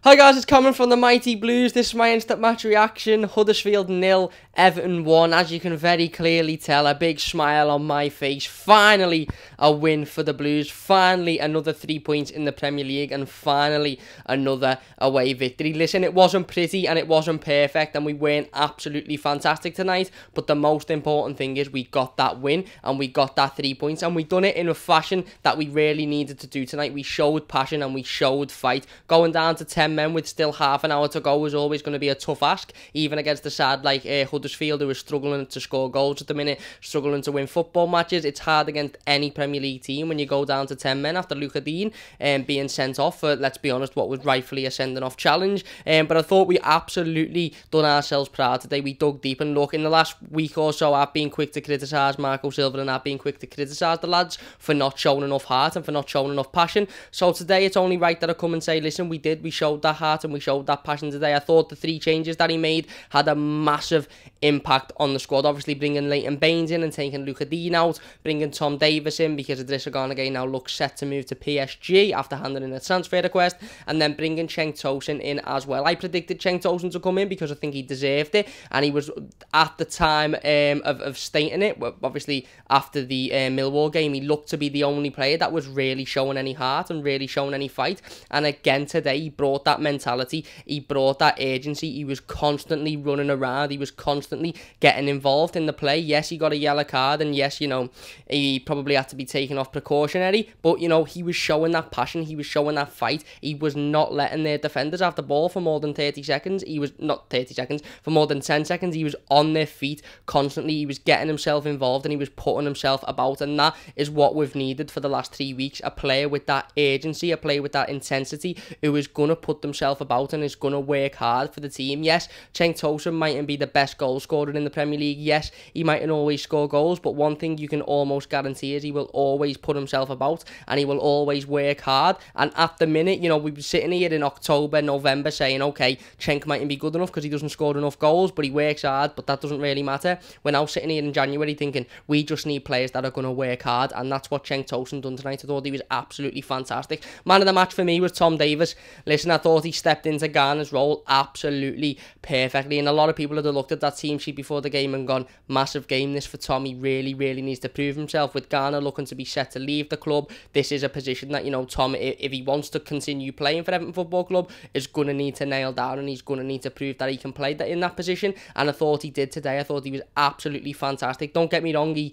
Hi guys, it's coming from the Mighty Blues. This is my instant match reaction. Huddersfield 0, Everton 1. As you can very clearly tell, a big smile on my face. Finally a win for the Blues. Finally another 3 points in the Premier League. And finally another away victory. Listen, it wasn't pretty and it wasn't perfect. And we weren't absolutely fantastic tonight. But the most important thing is we got that win. And we got that 3 points. And we done it in a fashion that we really needed to do tonight. We showed passion and we showed fight. Going down to 10 men with still half an hour to go was always going to be a tough ask, even against a side like Huddersfield, who is struggling to score goals at the minute, struggling to win football matches. It's hard against any Premier League team when you go down to 10 men after Luca Dean being sent off for, let's be honest, what was rightfully a sending off challenge. But I thought we absolutely done ourselves proud today. We dug deep, and look, in the last week or so I've been quick to criticise Marco Silva and I've been quick to criticise the lads for not showing enough heart and for not showing enough passion. So today it's only right that I come and say, listen, we showed that heart and we showed that passion today. I thought the 3 changes that he made had a massive impact on the squad. Obviously bringing Leighton Baines in and taking Luca Dean out, bringing Tom Davies in because Idrissa Gana now looks set to move to PSG after handing in a transfer request, and then bringing Cenk Tosun in as well. I predicted Cenk Tosun to come in because I think he deserved it, and he was at the time of stating it. Obviously after the Millwall game, he looked to be the only player that was really showing any heart and really showing any fight. And again today he brought that mentality, he brought that urgency. He was constantly running around, he was constantly getting involved in the play. Yes, he got a yellow card, and yes, you know, he probably had to be taken off precautionary, but you know, he was showing that passion, he was showing that fight. He was not letting their defenders have the ball for more than 30 seconds. He was not 30 seconds, for more than 10 seconds. He was on their feet constantly. He was getting himself involved and he was putting himself about, and that is what we've needed for the last 3 weeks. A player with that urgency, a player with that intensity, who is going to put themselves about and is going to work hard for the team. Yes, Cenk Tosun mightn't be the best goal scorer in the Premier League. Yes, he mightn't always score goals, but one thing you can almost guarantee is he will always put himself about and he will always work hard. And at the minute, you know, we've been sitting here in October, November saying, okay, Cenk mightn't be good enough because he doesn't score enough goals, but he works hard, but that doesn't really matter. We're now sitting here in January thinking we just need players that are going to work hard, and that's what Cenk Tosun done tonight. I thought he was absolutely fantastic. Man of the match for me was Tom Davies. Listen, I thought he stepped into Garner's role absolutely perfectly, and a lot of people had looked at that team sheet before the game and gone, massive game this for Tom. He really needs to prove himself. With Garner looking to be set to leave the club, this is a position that, you know, Tom, if he wants to continue playing for Everton Football Club, is going to need to nail down, and he's going to need to prove that he can play that in that position, and I thought he did today. I thought he was absolutely fantastic. Don't get me wrong, he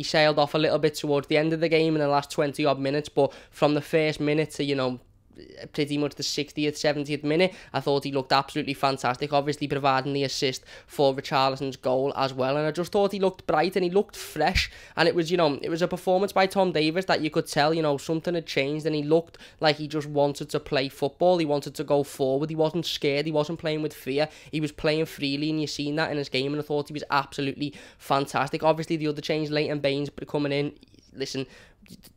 sailed off a little bit towards the end of the game in the last 20 odd minutes, but from the first minute to, you know, pretty much the 60th, 70th minute, I thought he looked absolutely fantastic, obviously providing the assist for Richarlison's goal as well. And I just thought he looked bright and he looked fresh, and it was, you know, it was a performance by Tom Davies that you could tell, you know, something had changed, and he looked like he just wanted to play football. He wanted to go forward. He wasn't scared. He wasn't playing with fear. He was playing freely, and you've seen that in his game, and I thought he was absolutely fantastic. Obviously the other change, Leighton Baines coming in, listen,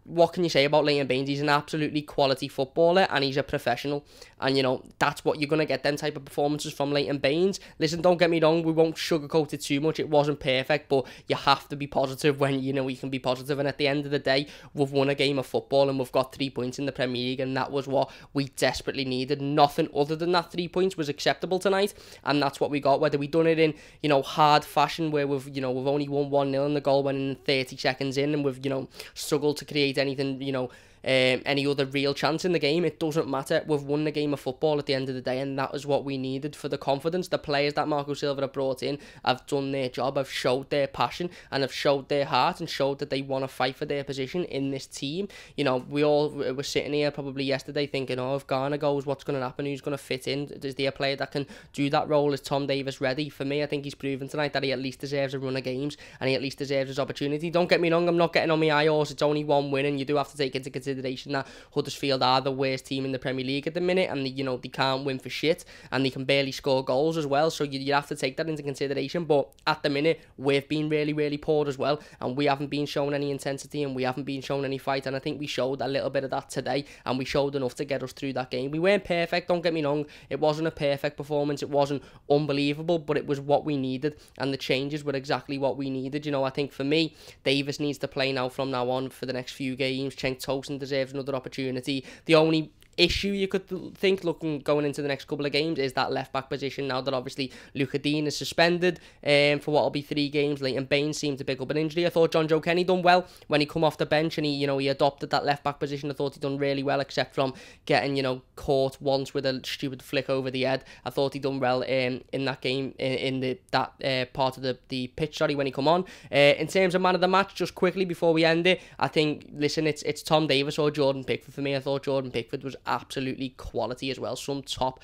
what can you say about Leighton Baines? He's an absolutely quality footballer and he's a professional, and you know, that's what you're going to get, them type of performances from Leighton Baines. Listen, don't get me wrong, we won't sugarcoat it too much. It wasn't perfect, but you have to be positive when, you know, you can be positive. And at the end of the day, we've won a game of football and we've got 3 points in the Premier League, and that was what we desperately needed. Nothing other than that 3 points was acceptable tonight, and that's what we got. Whether we done it in, you know, hard fashion where we've only won 1-0 and the goal went in 30 seconds in, and we've, you know, struggled to create anything, you know, any other real chance in the game, it doesn't matter. We've won the game of football at the end of the day, and that is what we needed for the confidence. The players that Marco Silva have brought in have done their job, have showed their passion and have showed their heart and showed that they want to fight for their position in this team. You know, we all were sitting here probably yesterday thinking, oh, if Garner goes, what's going to happen? Who's going to fit in? Is there a player that can do that role? Is Tom Davies ready? For me, I think he's proven tonight that he at least deserves a run of games and he at least deserves his opportunity. Don't get me wrong, I'm not getting on my high horse. It's only 1 win, and you do have to take into consideration that Huddersfield are the worst team in the Premier League at the minute, and you know, they can't win for shit and they can barely score goals as well, so you have to take that into consideration. But at the minute we've been really poor as well, and we haven't been showing any intensity and we haven't been showing any fight, and I think we showed a little bit of that today, and we showed enough to get us through that game. We weren't perfect, don't get me wrong, it wasn't a perfect performance, it wasn't unbelievable, but it was what we needed, and the changes were exactly what we needed. You know, I think for me, Davies needs to play now from now on for the next few games. Cenk Tosun deserves another opportunity. The only issue you could think going into the next couple of games is that left back position. Now that obviously Luca Dean is suspended for what will be 3 games, Leighton Baines seemed to pick up an injury. I thought John Joe Kenny done well when he come off the bench and he adopted that left back position. I thought he done really well, except from getting caught once with a stupid flick over the head. I thought he done well in that game, in that part of the pitch, when he come on. In terms of man of the match, just quickly before we end it, I think, listen, it's Tom Davies or Jordan Pickford for me. I thought Jordan Pickford was absolutely quality as well. Some top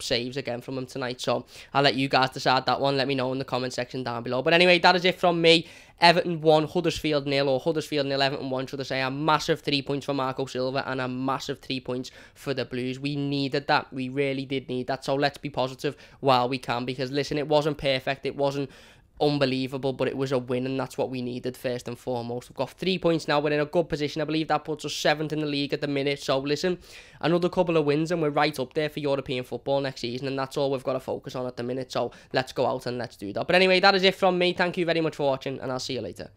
saves again from him tonight. So I'll let you guys decide that one. Let me know in the comment section down below. But anyway, that is it from me. Everton 1, Huddersfield 0, or Huddersfield 0, Everton 1, should I say. A massive 3 points for Marco Silva and a massive 3 points for the Blues. We needed that. We really did need that. So let's be positive while we can, because listen, it wasn't perfect. It wasn't unbelievable, but it was a win, and that's what we needed first and foremost. We've got 3 points now. We're in a good position. I believe that puts us 7th in the league at the minute. So listen, another couple of wins and we're right up there for European football next season, and that's all we've got to focus on at the minute. So let's go out and let's do that. But anyway, that is it from me. Thank you very much for watching, and I'll see you later.